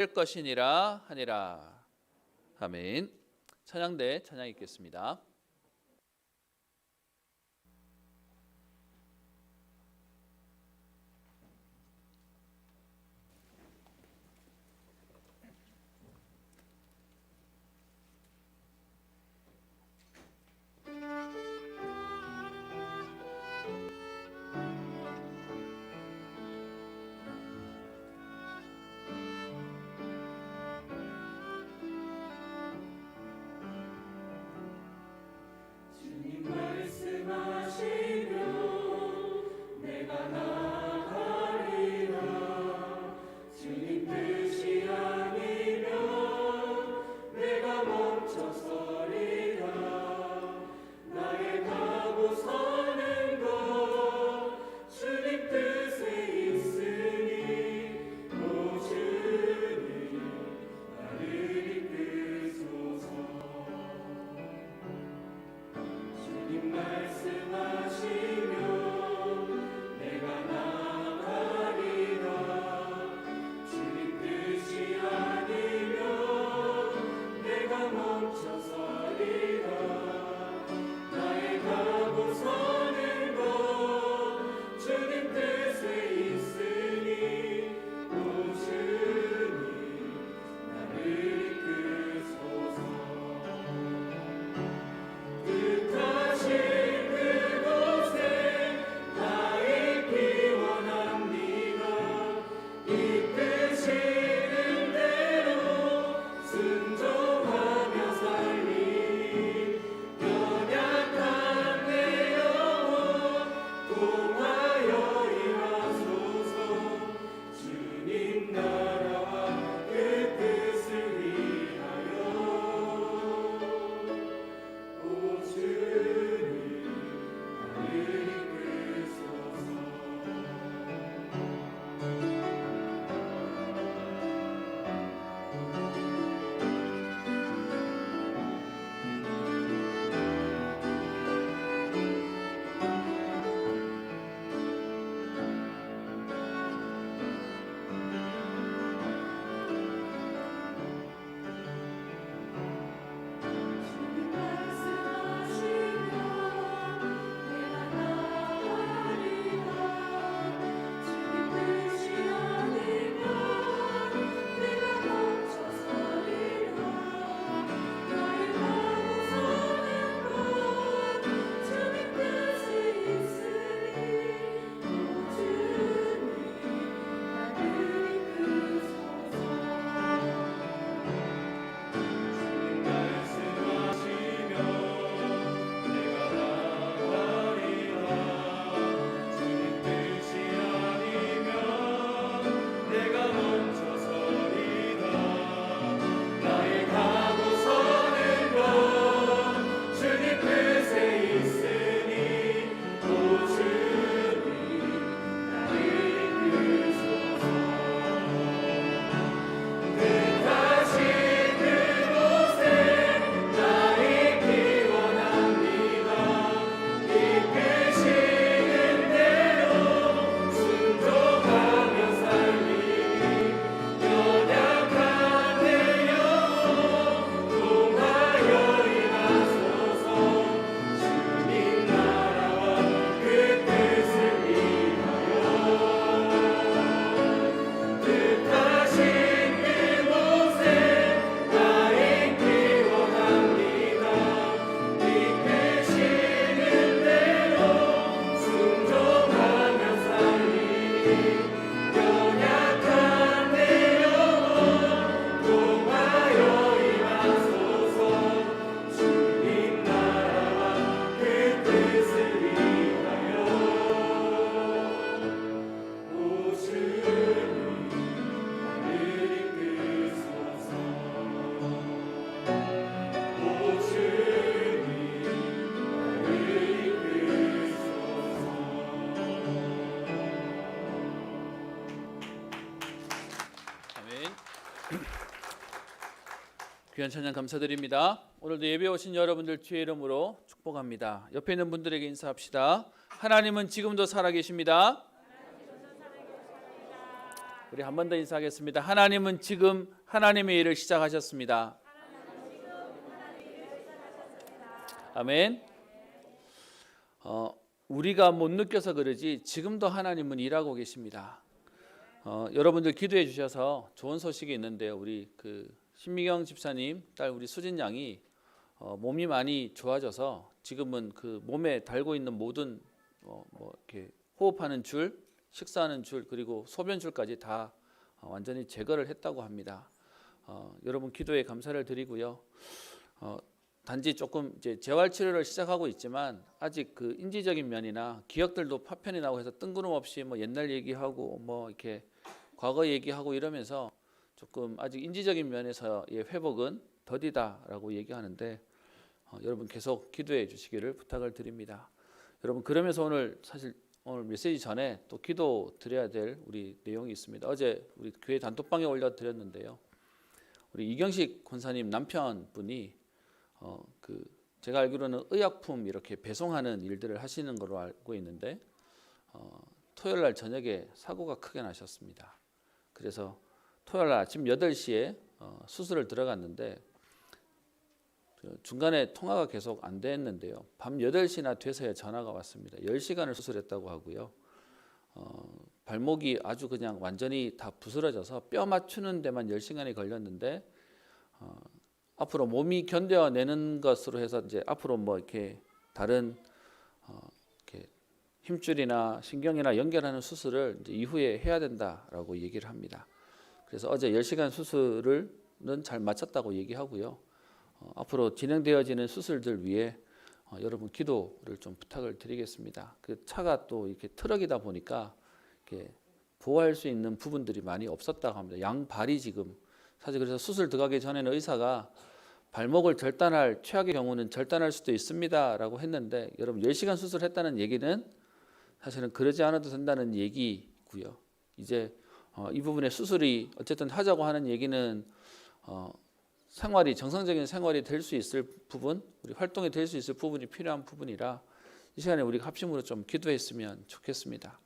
될 것이니라 하니라. 아멘. 찬양대 찬양 읽겠습니다. 귀한 찬양 감사드립니다. 오늘도 예배 오신 여러분들 주의 이름으로 축복합니다. 옆에 있는 분들에게 인사합시다. 하나님은 지금도 살아계십니다. 우리 한 번 더 인사하겠습니다. 하나님은 지금 하나님의 일을 시작하셨습니다. 아멘. 우리가 못 느껴서 그러지 지금도 하나님은 일하고 계십니다. 여러분들 기도해 주셔서 좋은 소식이 있는데요. 우리 신미경 집사님 딸 우리 수진 양이 몸이 많이 좋아져서 지금은 그 몸에 달고 있는 모든 이렇게 호흡하는 줄, 식사하는 줄, 그리고 소변줄까지 다 완전히 제거를 했다고 합니다. 여러분 기도에 감사를 드리고요. 단지 조금 이제 재활 치료를 시작하고 있지만 아직 그 인지적인 면이나 기억들도 파편이 나고 해서 뜬구름없이 옛날 얘기하고 이렇게 과거 얘기하고 이러면서 조금 아직 인지적인 면에서의 회복은 더디다라고 얘기하는데 여러분 계속 기도해 주시기를 부탁을 드립니다. 여러분 그러면서 오늘 메시지 전에 또 기도 드려야 될 우리 내용이 있습니다. 어제 우리 교회 단톡방에 올려 드렸는데요. 우리 이경식 권사님 남편분이 제가 알기로는 의약품 이렇게 배송하는 일들을 하시는 걸로 알고 있는데 토요일 날 저녁에 사고가 크게 나셨습니다. 그래서 토요일 날 아침 8시에 수술을 들어갔는데 중간에 통화가 계속 안 됐는데요. 밤 8시나 돼서야 전화가 왔습니다. 10시간을 수술했다고 하고요. 발목이 아주 그냥 완전히 다 부스러져서 뼈 맞추는 데만 10시간이 걸렸는데 앞으로 몸이 견뎌내는 것으로 해서 이제 앞으로 이렇게 다른 이렇게 힘줄이나 신경이나 연결하는 수술을 이제 이후에 해야 된다라고 얘기를 합니다. 그래서 어제 10시간 수술은 잘 마쳤다고 얘기하고요. 앞으로 진행되어지는 수술들 위해 여러분 기도를 좀 부탁을 드리겠습니다. 그 차가 또 이렇게 트럭이다 보니까 이렇게 보호할 수 있는 부분들이 많이 없었다고 합니다. 양발이 지금 사실 그래서 수술 들어가기 전에는 의사가 발목을 절단할 최악의 경우는 절단할 수도 있습니다라고 했는데 여러분 10시간 수술했다는 얘기는 사실은 그러지 않아도 된다는 얘기고요. 이제 이 부분에 수술이 어쨌든 하자고 하는 얘기는 정상적인 생활이 될 수 있을 부분, 우리 활동이 될 수 있을 부분이 필요한 부분이라 이 시간에 우리가 합심으로 좀 기도했으면 좋겠습니다.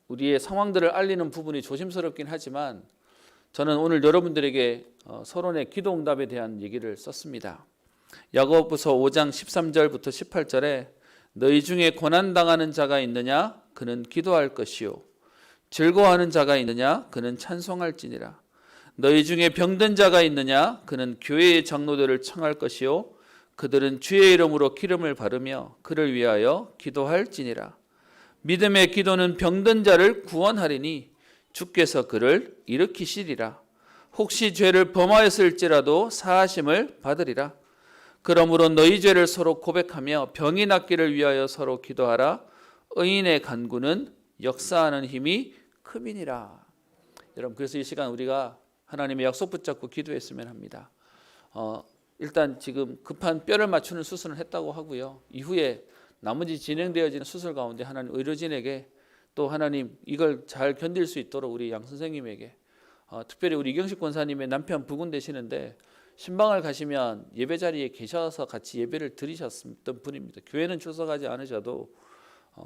우리의 상황들을 알리는 부분이 조심스럽긴 하지만 저는 오늘 여러분들에게 서론의 기도응답에 대한 얘기를 썼습니다. 야고보서 5장 13절부터 18절에 너희 중에 고난당하는 자가 있느냐? 그는 기도할 것이요. 즐거워하는 자가 있느냐? 그는 찬송할지니라. 너희 중에 병든 자가 있느냐? 그는 교회의 장로들을 청할 것이요. 그들은 주의 이름으로 기름을 바르며 그를 위하여 기도할지니라. 믿음의 기도는 병든 자를 구원하리니 주께서 그를 일으키시리라. 혹시 죄를 범하였을지라도 사하심을 받으리라. 그러므로 너희 죄를 서로 고백하며 병이 낫기를 위하여 서로 기도하라. 의인의 간구는 역사하는 힘이 큼이니라. 여러분 그래서 이 시간 우리가 하나님의 약속 붙잡고 기도했으면 합니다. 일단 지금 급한 뼈를 맞추는 수술을 했다고 하고요. 이후에 나머지 진행되어지는 수술 가운데 하나님 의료진에게 또 하나님 이걸 잘 견딜 수 있도록 우리 양 선생님에게 특별히 우리 이경식 권사님의 남편 부군 되시는데 신방을 가시면 예배 자리에 계셔서 같이 예배를 드리셨던 분입니다. 교회는 출석하지 않으셔도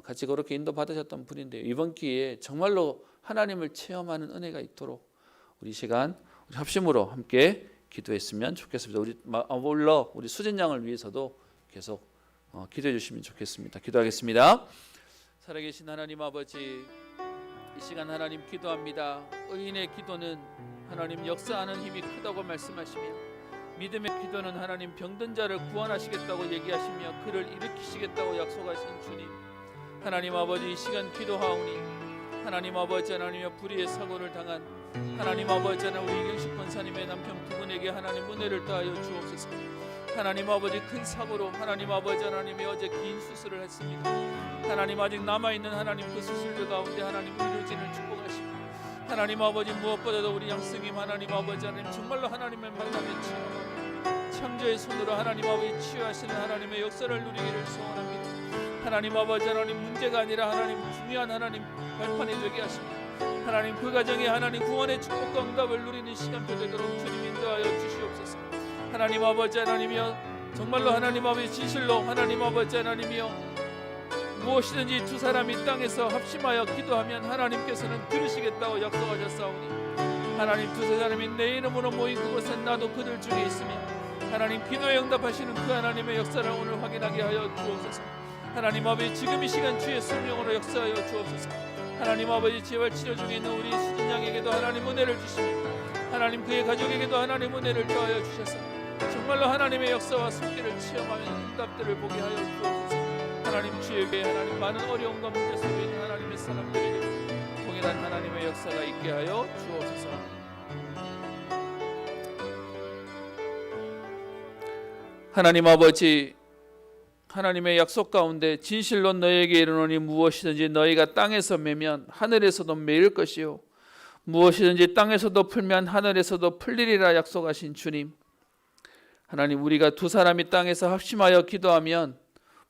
같이 그렇게 인도 받으셨던 분인데요. 이번 기회에 정말로 하나님을 체험하는 은혜가 있도록 우리 시간 우리 합심으로 함께 기도했으면 좋겠습니다. 우리 수진 양을 위해서도 계속 기도해 주시면 좋겠습니다. 기도하겠습니다. 살아계신 하나님 아버지, 이 시간 하나님 기도합니다. 의인의 기도는 하나님 역사하는 힘이 크다고 말씀하시며 믿음의 기도는 하나님 병든 자를 구원하시겠다고 얘기하시며 그를 일으키시겠다고 약속하신 주님, 하나님 아버지 이 시간 기도하오니 하나님 아버지 하나님의 불의의 사고를 당한 하나님 아버지 하나님 우리 이경식 권사님의 남편 두 분에게 하나님 은혜를 더하여 주옵소서. 하나님 아버지 큰 사고로 하나님 아버지 하나님이 어제 긴 수술을 했습니다. 하나님 아직 남아있는 하나님 그 수술들 가운데 하나님 의료진을 축복하시고 하나님 아버지 무엇보다도 우리 양승임 하나님 아버지 하나님 정말로 하나님의 만남에 치유하고 창조의 손으로 하나님 아버지 치유하시는 하나님의 역사를 누리기를 소원합니다. 하나님 아버지 하나님 문제가 아니라 하나님 중요한 하나님 발판이 되게 하십니다. 하나님 그 가정에 하나님 구원의 축복과 응답을 누리는 시간표 되도록 주님 인도하여 주시옵소서. 하나님 아버지 하나님이여 정말로 하나님 아버지 진실로 하나님 아버지 하나님이여 무엇이든지 두 사람이 땅에서 합심하여 기도하면 하나님께서는 들으시겠다고 약속하셨사오니 하나님 두세 사람이 내 이름으로 모인 그곳엔 나도 그들 중에 있으며 하나님 기도에 응답하시는 그 하나님의 역사를 오늘 확인하게 하여 주옵소서. 하나님 아버지 지금 이 시간 주의 성령으로 역사하여 주옵소서. 하나님 아버지 재활치료 중에 있는 우리 수진 양에게도 하나님 은혜를 주시며 하나님 그의 가족에게도 하나님 은혜를 더하여 주셔서 정말로 하나님의 역사와 손길을 체험하는 응답들을 보게 하여 주옵소서. 하나님 주에게 하나님 많은 어려움과 문제 속에 있는 하나님의 사람들에게 동일한 하나님의 역사가 있게 하여 주옵소서. 하나님 아버지 하나님의 약속 가운데 진실로 너희에게 이르노니 무엇이든지 너희가 땅에서 매면 하늘에서도 매일 것이요 무엇이든지 땅에서도 풀면 하늘에서도 풀리리라 약속하신 주님, 하나님 우리가 두 사람이 땅에서 합심하여 기도하면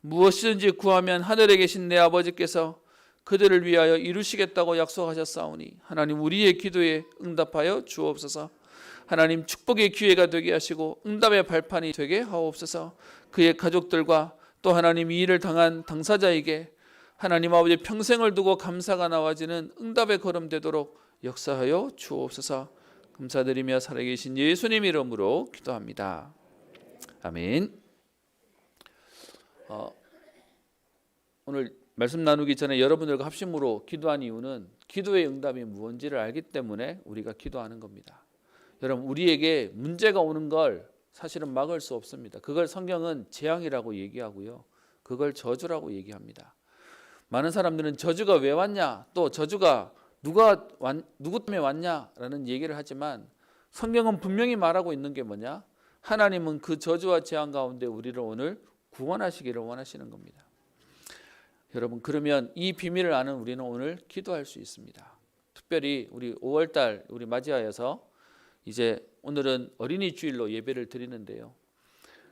무엇이든지 구하면 하늘에 계신 내 아버지께서 그들을 위하여 이루시겠다고 약속하셨사오니 하나님 우리의 기도에 응답하여 주옵소서. 하나님 축복의 기회가 되게 하시고 응답의 발판이 되게 하옵소서. 그의 가족들과 또 하나님 이 일을 당한 당사자에게 하나님 아버지 평생을 두고 감사가 나와지는 응답의 걸음 되도록 역사하여 주옵소서. 감사드리며 살아계신 예수님 이름으로 기도합니다. 아멘. 오늘 말씀 나누기 전에 여러분들과 합심으로 기도한 이유는 기도의 응답이 무엇인지를 알기 때문에 우리가 기도하는 겁니다. 여러분 우리에게 문제가 오는 걸 사실은 막을 수 없습니다. 그걸 성경은 재앙이라고 얘기하고요. 그걸 저주라고 얘기합니다. 많은 사람들은 저주가 왜 왔냐, 또 저주가 누구 때문에 왔냐라는 얘기를 하지만 성경은 분명히 말하고 있는 게 뭐냐? 하나님은 그 저주와 재앙 가운데 우리를 오늘 구원하시기를 원하시는 겁니다. 여러분 그러면 이 비밀을 아는 우리는 오늘 기도할 수 있습니다. 특별히 우리 5월달 우리 맞이하여서 이제 오늘은 어린이 주일로 예배를 드리는데요.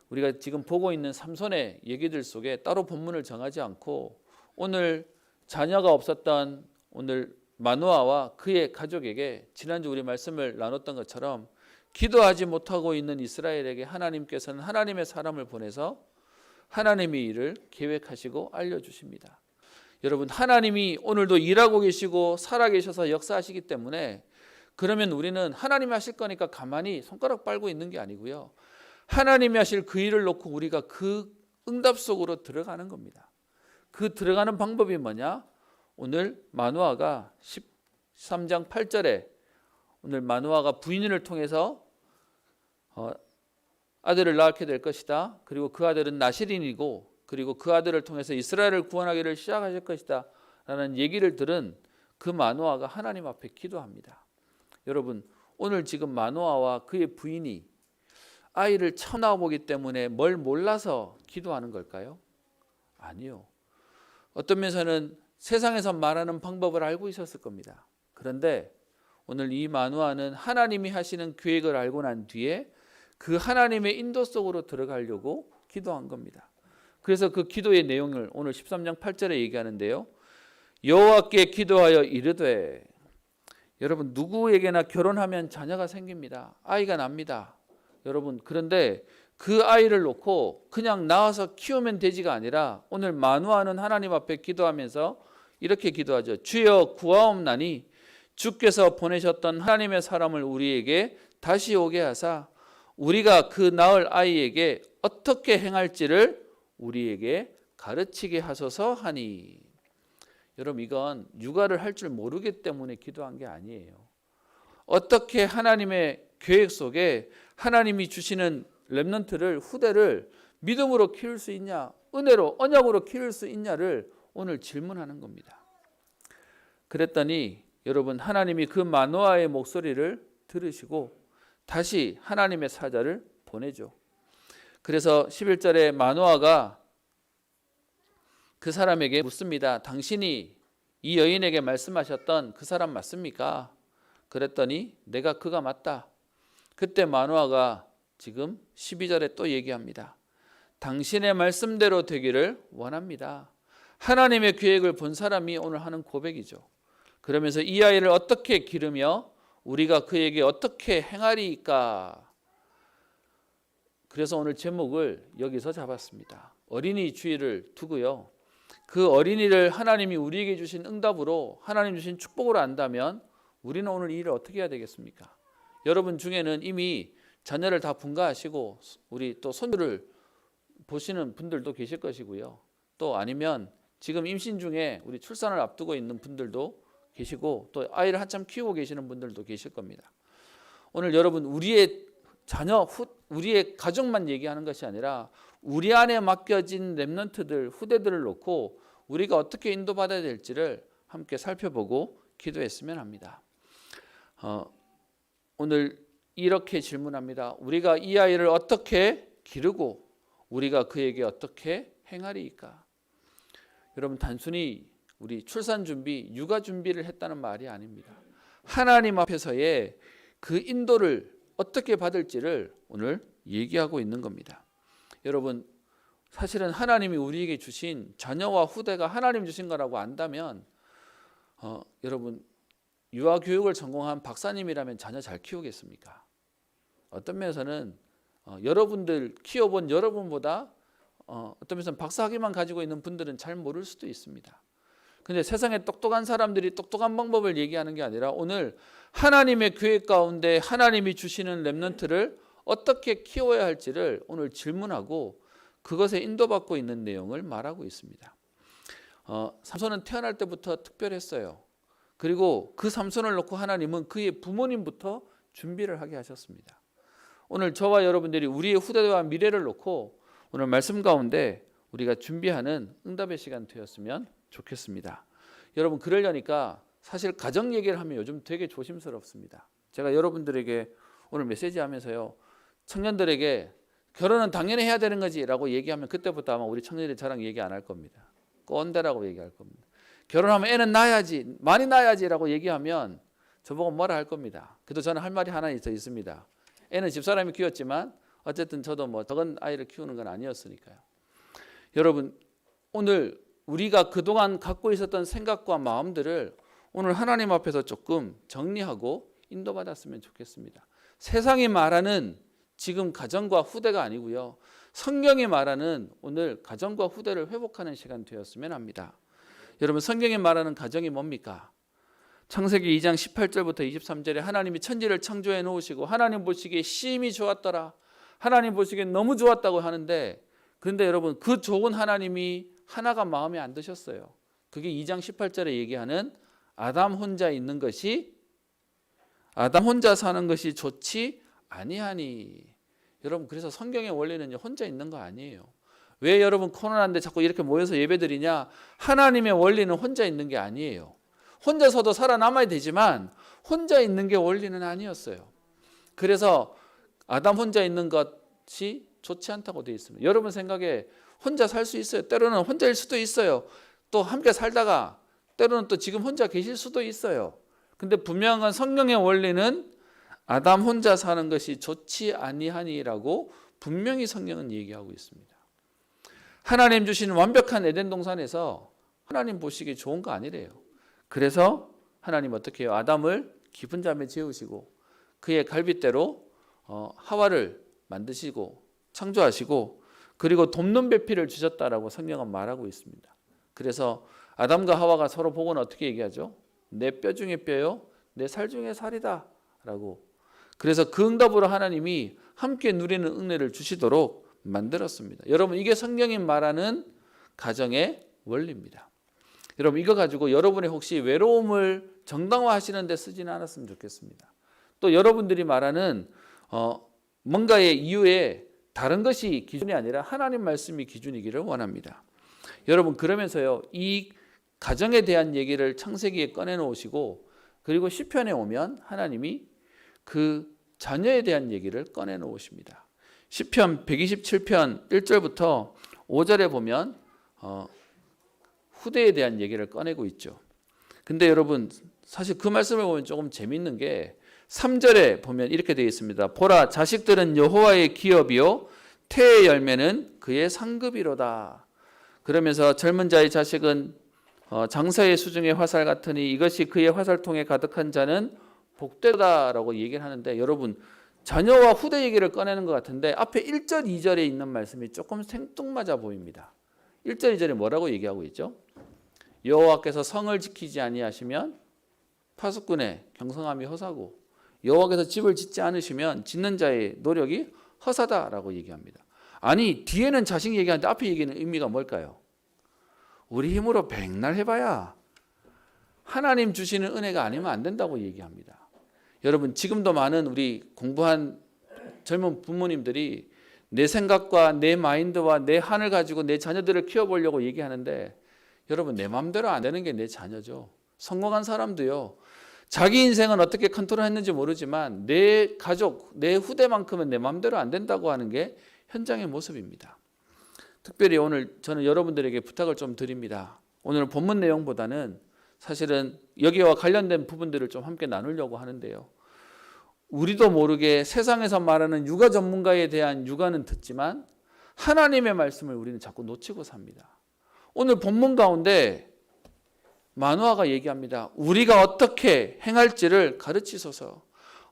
우리가 지금 보고 있는 삼손의 얘기들 속에 따로 본문을 정하지 않고 오늘 자녀가 없었던 오늘 마노아와 그의 가족에게 지난주 우리 말씀을 나눴던 것처럼 기도하지 못하고 있는 이스라엘에게 하나님께서는 하나님의 사람을 보내서 하나님의 일을 계획하시고 알려주십니다. 여러분 하나님이 오늘도 일하고 계시고 살아계셔서 역사하시기 때문에 그러면 우리는 하나님이 하실 거니까 가만히 손가락 빨고 있는 게 아니고요. 하나님이 하실 그 일을 놓고 우리가 그 응답 속으로 들어가는 겁니다. 그 들어가는 방법이 뭐냐? 오늘 마노아가 13장 8절에 오늘 마노아가 부인을 통해서 아들을 낳게 될 것이다. 그리고 그 아들은 나실인이고 그리고 그 아들을 통해서 이스라엘을 구원하기를 시작하실 것이다 라는 얘기를 들은 그 마노아가 하나님 앞에 기도합니다. 여러분 오늘 지금 마노아와 그의 부인이 아이를 처음 낳아보기 때문에 뭘 몰라서 기도하는 걸까요? 아니요. 어떤 면에서는 세상에서 말하는 방법을 알고 있었을 겁니다. 그런데 오늘 이 마노아는 하나님이 하시는 계획을 알고 난 뒤에 그 하나님의 인도 속으로 들어가려고 기도한 겁니다. 그래서 그 기도의 내용을 오늘 13장 8절에 얘기하는데요. 여호와께 기도하여 이르되, 여러분 누구에게나 결혼하면 자녀가 생깁니다. 아이가 납니다. 여러분 그런데 그 아이를 놓고 그냥 낳아서 키우면 되지가 아니라 오늘 마노아는 하나님 앞에 기도하면서 이렇게 기도하죠. 주여 구하옵나니 주께서 보내셨던 하나님의 사람을 우리에게 다시 오게 하사 우리가 그 낳을 아이에게 어떻게 행할지를 우리에게 가르치게 하소서 하니. 여러분 이건 육아를 할 줄 모르기 때문에 기도한 게 아니에요. 어떻게 하나님의 계획 속에 하나님이 주시는 렘넌트를 후대를 믿음으로 키울 수 있냐, 은혜로 언약으로 키울 수 있냐를 오늘 질문하는 겁니다. 그랬더니 여러분 하나님이 그 마노아의 목소리를 들으시고 다시 하나님의 사자를 보내죠. 그래서 11절에 마노아가 그 사람에게 묻습니다. 당신이 이 여인에게 말씀하셨던 그 사람 맞습니까? 그랬더니 내가 그가 맞다. 그때 마노아가 지금 12절에 또 얘기합니다. 당신의 말씀대로 되기를 원합니다. 하나님의 계획을 본 사람이 오늘 하는 고백이죠. 그러면서 이 아이를 어떻게 기르며 우리가 그에게 어떻게 행하리까? 그래서 오늘 제목을 여기서 잡았습니다. 어린이 주일을 두고요. 그 어린이를 하나님이 우리에게 주신 응답으로 하나님 주신 축복으로 안다면 우리는 오늘 이 일을 어떻게 해야 되겠습니까? 여러분 중에는 이미 자녀를 다 분가하시고 우리 또 손주를 보시는 분들도 계실 것이고요. 또 아니면 지금 임신 중에 우리 출산을 앞두고 있는 분들도 계시고 또 아이를 한참 키우고 계시는 분들도 계실 겁니다. 오늘 여러분 우리의 자녀, 우리의 가족만 얘기하는 것이 아니라 우리 안에 맡겨진 렘넌트들, 후대들을 놓고 우리가 어떻게 인도받아야 될지를 함께 살펴보고 기도했으면 합니다. 오늘 이렇게 질문합니다. 우리가 이 아이를 어떻게 기르고 우리가 그에게 어떻게 행하리이까? 여러분 단순히 우리 출산 준비, 육아 준비를 했다는 말이 아닙니다. 하나님 앞에서의 그 인도를 어떻게 받을지를 오늘 얘기하고 있는 겁니다. 여러분 사실은 하나님이 우리에게 주신 자녀와 후대가 하나님 주신 거라고 안다면 여러분 유아 교육을 전공한 박사님이라면 자녀 잘 키우겠습니까? 어떤 면에서는 여러분들 키워본 여러분보다 어떤 면에서는 박사학위만 가지고 있는 분들은 잘 모를 수도 있습니다. 근데 세상에 똑똑한 사람들이 똑똑한 방법을 얘기하는 게 아니라 오늘 하나님의 교회 가운데 하나님이 주시는 렘넌트를 어떻게 키워야 할지를 오늘 질문하고 그것에 인도받고 있는 내용을 말하고 있습니다. 삼손은 태어날 때부터 특별했어요. 그리고 그 삼손을 놓고 하나님은 그의 부모님부터 준비를 하게 하셨습니다. 오늘 저와 여러분들이 우리의 후대와 미래를 놓고 오늘 말씀 가운데 우리가 준비하는 응답의 시간 되었으면 좋겠습니다. 여러분 그러려니까 사실 가정 얘기를 하면 요즘 되게 조심스럽습니다. 제가 여러분들에게 오늘 메시지 하면서요. 청년들에게 결혼은 당연히 해야 되는 거지 라고 얘기하면 그때부터 아마 우리 청년들이 저랑 얘기 안 할 겁니다. 꼰대라고 얘기할 겁니다. 결혼하면 애는 낳아야지, 많이 낳아야지 라고 얘기하면 저보고 뭐라 할 겁니다. 그래도 저는 할 말이 하나 더 있습니다. 애는 집사람이 키웠지만 어쨌든 저도 뭐 적은 아이를 키우는 건 아니었으니까요. 여러분 오늘 우리가 그동안 갖고 있었던 생각과 마음들을 오늘 하나님 앞에서 조금 정리하고 인도받았으면 좋겠습니다. 세상이 말하는 지금 가정과 후대가 아니고요. 성경이 말하는 오늘 가정과 후대를 회복하는 시간 되었으면 합니다. 여러분 성경이 말하는 가정이 뭡니까? 창세기 2장 18절부터 23절에 하나님이 천지를 창조해 놓으시고 하나님 보시기에 심히 좋았더라. 하나님 보시기에 너무 좋았다고 하는데 그런데 여러분 그 좋은 하나님이 하나가 마음에 안 드셨어요. 그게 2장 18절에 얘기하는 아담 혼자 있는 것이 아담 혼자 사는 것이 좋지 아니하니. 여러분 그래서 성경의 원리는 혼자 있는 거 아니에요. 왜 여러분 코로나인데 자꾸 이렇게 모여서 예배드리냐? 하나님의 원리는 혼자 있는 게 아니에요. 혼자서도 살아남아야 되지만 혼자 있는 게 원리는 아니었어요. 그래서 아담 혼자 있는 것이 좋지 않다고 되어 있습니다. 여러분 생각에 혼자 살 수 있어요. 때로는 혼자일 수도 있어요. 또 함께 살다가 때로는 또 지금 혼자 계실 수도 있어요. 근데 분명한 성경의 원리는 아담 혼자 사는 것이 좋지 아니하니라고 분명히 성경은 얘기하고 있습니다. 하나님 주신 완벽한 에덴 동산에서 하나님 보시기에 좋은 거 아니래요. 그래서 하나님 어떻게 해요? 아담을 깊은 잠에 재우시고 그의 갈빗대로 하와를 만드시고 창조하시고 그리고 돕는 배필을 주셨다라고 성경은 말하고 있습니다. 그래서 아담과 하와가 서로 보고는 어떻게 얘기하죠? 내 뼈 중에 뼈요, 내 살 중에 살이다 라고. 그래서 그 응답으로 하나님이 함께 누리는 은혜를 주시도록 만들었습니다. 여러분 이게 성경이 말하는 가정의 원리입니다. 여러분 이거 가지고 여러분의 혹시 외로움을 정당화하시는 데 쓰지는 않았으면 좋겠습니다. 또 여러분들이 말하는 뭔가의 이유에 다른 것이 기준이 아니라 하나님 말씀이 기준이기를 원합니다. 여러분 그러면서요 이 가정에 대한 얘기를 창세기에 꺼내놓으시고 그리고 시편에 오면 하나님이 그 자녀에 대한 얘기를 꺼내놓으십니다. 시편 127편 1절부터 5절에 보면 후대에 대한 얘기를 꺼내고 있죠. 근데 여러분 사실 그 말씀을 보면 조금 재밌는 게 3절에 보면 이렇게 되어 있습니다. 보라 자식들은 여호와의 기업이요 태의 열매는 그의 상급이로다. 그러면서 젊은 자의 자식은 장사의 수중의 화살 같으니 이것이 그의 화살통에 가득한 자는 복되다라고 얘기를 하는데 여러분 자녀와 후대 얘기를 꺼내는 것 같은데 앞에 1절 2절에 있는 말씀이 조금 생뚱맞아 보입니다. 1절 2절에 뭐라고 얘기하고 있죠? 여호와께서 성을 지키지 아니하시면 파수꾼의 경성함이 허사고 여호와께서 집을 짓지 않으시면 짓는 자의 노력이 허사다라고 얘기합니다. 아니 뒤에는 자식 얘기하는데 앞에 얘기는 의미가 뭘까요? 우리 힘으로 백날 해봐야 하나님 주시는 은혜가 아니면 안 된다고 얘기합니다. 여러분 지금도 많은 우리 공부한 젊은 부모님들이 내 생각과 내 마인드와 내 한을 가지고 내 자녀들을 키워보려고 얘기하는데 여러분 내 마음대로 안 되는 게 내 자녀죠. 성공한 사람도요. 자기 인생은 어떻게 컨트롤했는지 모르지만 내 가족, 내 후대만큼은 내 마음대로 안 된다고 하는 게 현장의 모습입니다. 특별히 오늘 저는 여러분들에게 부탁을 좀 드립니다. 오늘 본문 내용보다는 사실은 여기와 관련된 부분들을 좀 함께 나누려고 하는데요. 우리도 모르게 세상에서 말하는 육아 전문가에 대한 육아는 듣지만 하나님의 말씀을 우리는 자꾸 놓치고 삽니다. 오늘 본문 가운데 마노아가 얘기합니다. 우리가 어떻게 행할지를 가르치소서.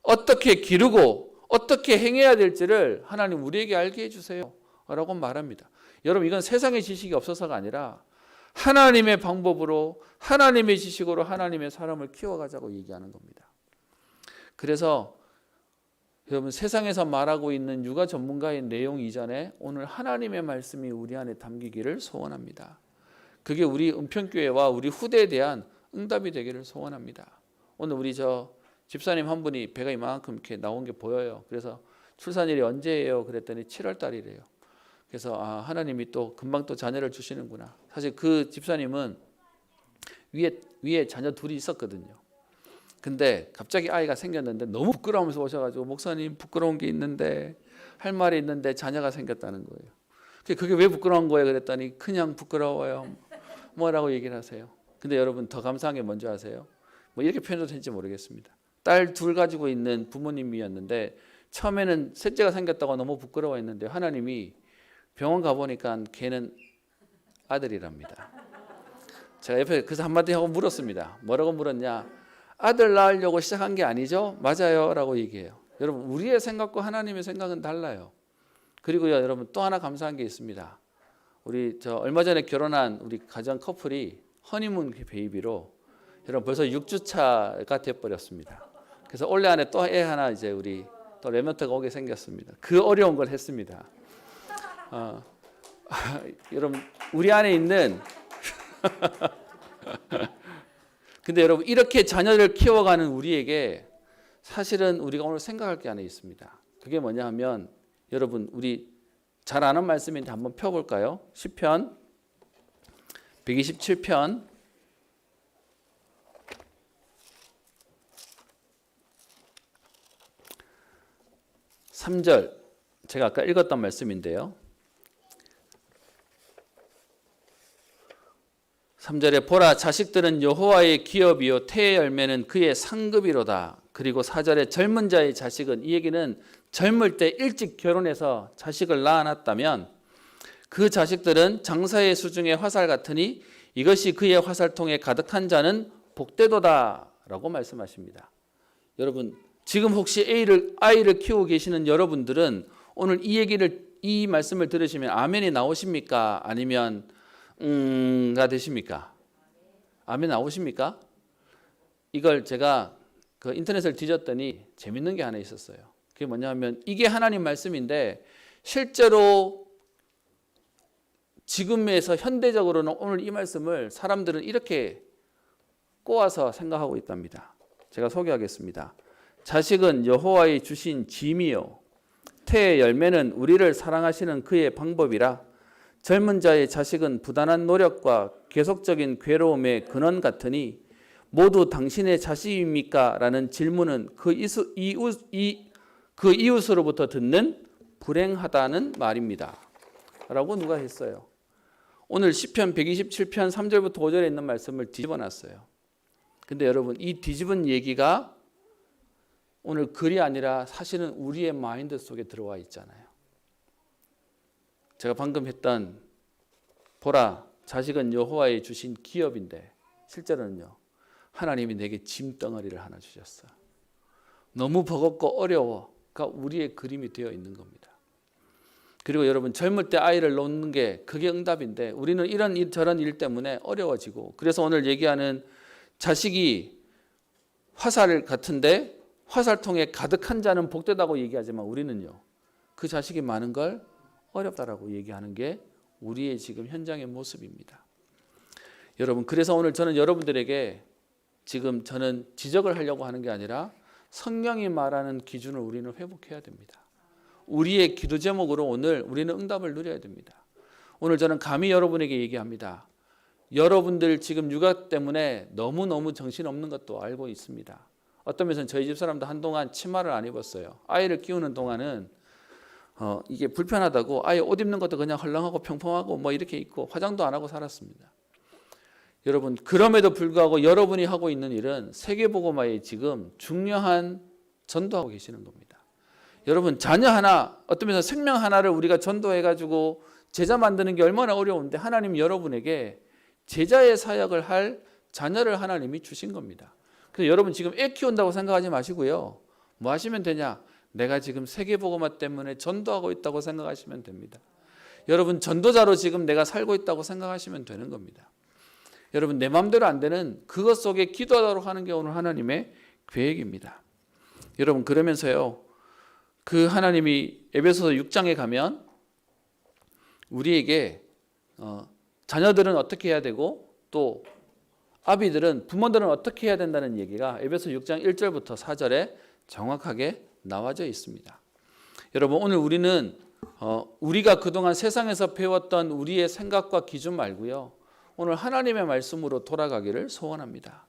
어떻게 기르고 어떻게 행해야 될지를 하나님 우리에게 알게 해주세요 라고 말합니다. 여러분 이건 세상의 지식이 없어서가 아니라 하나님의 방법으로 하나님의 지식으로 하나님의 사람을 키워가자고 얘기하는 겁니다. 그래서 여러분 세상에서 말하고 있는 육아 전문가의 내용 이전에 오늘 하나님의 말씀이 우리 안에 담기기를 소원합니다. 그게 우리 은평교회와 우리 후대에 대한 응답이 되기를 소원합니다. 오늘 우리 집사님 한 분이 배가 이만큼 이렇게 나온 게 보여요. 그래서 출산일이 언제예요? 그랬더니 7월 달이래요. 그래서 하나님이 또 금방 또 자녀를 주시는구나. 사실 그 집사님은 위에 자녀 둘이 있었거든요. 근데 갑자기 아이가 생겼는데 너무 부끄러우면서 오셔가지고 목사님 부끄러운 게 있는데 할 말이 있는데 자녀가 생겼다는 거예요. 그게 왜 부끄러운 거예요? 그랬더니 그냥 부끄러워요. 뭐라고 얘기를 하세요. 근데 여러분 더 감사한 게 뭔지 아세요? 뭐 이렇게 표현도 될지 모르겠습니다. 딸 둘 가지고 있는 부모님이었는데 처음에는 셋째가 생겼다고 너무 부끄러워했는데 하나님이 병원 가보니까 걔는 아들이랍니다. 제가 옆에 그래서 한마디 하고 물었습니다. 뭐라고 물었냐? 아들 낳으려고 시작한 게 아니죠? 맞아요 라고 얘기해요. 여러분 우리의 생각과 하나님의 생각은 달라요. 그리고요 여러분 또 하나 감사한 게 있습니다. 우리 얼마 전에 결혼한 우리 가정 커플이 허니문 베이비로 여러분 벌써 6주차가 돼버렸습니다. 그래서 올해 안에 또 애 하나 이제 우리 또 레멘트가 오게 생겼습니다. 그 어려운 걸 했습니다. 여러분 우리 안에 있는 근데 여러분 이렇게 자녀를 키워가는 우리에게 사실은 우리가 오늘 생각할 게 하나 있습니다. 그게 뭐냐 하면 여러분 우리 잘 아는 말씀인데 한번 펴볼까요? 시편 127편 3절 제가 아까 읽었던 말씀인데요. 3절에 보라 자식들은 여호와의 기업이요 태의 열매는 그의 상급이로다. 그리고 4절에 젊은 자의 자식은 이 얘기는 젊을 때 일찍 결혼해서 자식을 낳아놨다면 그 자식들은 장사의 수중의 화살 같으니 이것이 그의 화살통에 가득한 자는 복되도다 라고 말씀하십니다. 여러분 지금 혹시 아이를 키우고 계시는 여러분들은 오늘 이 말씀을 들으시면 아멘이 나오십니까? 아니면 가 되십니까? 아멘 나오십니까? 이걸 제가 그 인터넷을 뒤졌더니 재밌는 게 하나 있었어요. 그게 뭐냐면 이게 하나님 말씀인데 실제로 지금에서 현대적으로는 오늘 이 말씀을 사람들은 이렇게 꼬아서 생각하고 있답니다. 제가 소개하겠습니다. 자식은 여호와의 주신 짐이요 태의 열매는 우리를 사랑하시는 그의 방법이라. 젊은 자의 자식은 부단한 노력과 계속적인 괴로움의 근원 같으니 모두 당신의 자식입니까? 라는 질문은 그 이웃으로부터 듣는 불행하다는 말입니다. 라고 누가 했어요. 오늘 시편 127편 3절부터 5절에 있는 말씀을 뒤집어 놨어요. 근데 여러분 이 뒤집은 얘기가 오늘 글이 아니라 사실은 우리의 마인드 속에 들어와 있잖아요. 제가 방금 했던 보라 자식은 여호와의 주신 기업인데 실제로는요 하나님이 내게 짐덩어리를 하나 주셨어. 너무 버겁고 어려워. 그러니까 우리의 그림이 되어 있는 겁니다. 그리고 여러분 젊을 때 아이를 놓는 게 그게 응답인데 우리는 이런 저런 일 때문에 어려워지고 그래서 오늘 얘기하는 자식이 화살 같은데 화살통에 가득한 자는 복되다고 얘기하지만 우리는요. 그 자식이 많은 걸 어렵다라고 얘기하는 게 우리의 지금 현장의 모습입니다. 여러분 그래서 오늘 저는 여러분들에게 지금 저는 지적을 하려고 하는 게 아니라 성경이 말하는 기준을 우리는 회복해야 됩니다. 우리의 기도 제목으로 오늘 우리는 응답을 누려야 됩니다. 오늘 저는 감히 여러분에게 얘기합니다. 여러분들 지금 육아 때문에 너무너무 정신없는 것도 알고 있습니다. 어떤 면에서는 저희 집 사람도 한동안 치마를 안 입었어요. 아이를 키우는 동안은 이게 불편하다고 아예 옷 입는 것도 그냥 헐렁하고 평평하고 뭐 이렇게 입고 화장도 안 하고 살았습니다. 여러분 그럼에도 불구하고 여러분이 하고 있는 일은 세계복음화에 지금 중요한 전도하고 계시는 겁니다. 여러분 자녀 하나 어떤 면에서 생명 하나를 우리가 전도해가지고 제자 만드는 게 얼마나 어려운데 하나님 여러분에게 제자의 사역을 할 자녀를 하나님이 주신 겁니다. 그래서 여러분 지금 애 키운다고 생각하지 마시고요. 뭐 하시면 되냐? 내가 지금 세계복음화 때문에 전도하고 있다고 생각하시면 됩니다. 여러분 전도자로 지금 내가 살고 있다고 생각하시면 되는 겁니다. 여러분 내 마음대로 안 되는 그것 속에 기도하도록 하는 게 오늘 하나님의 계획입니다. 여러분 그러면서요. 그 하나님이 에베소서 6장에 가면 우리에게 자녀들은 어떻게 해야 되고 또 아비들은 부모들은 어떻게 해야 된다는 얘기가 에베소 6장 1절부터 4절에 정확하게 나와져 있습니다. 여러분 오늘 우리는 우리가 그동안 세상에서 배웠던 우리의 생각과 기준 말고요. 오늘 하나님의 말씀으로 돌아가기를 소원합니다.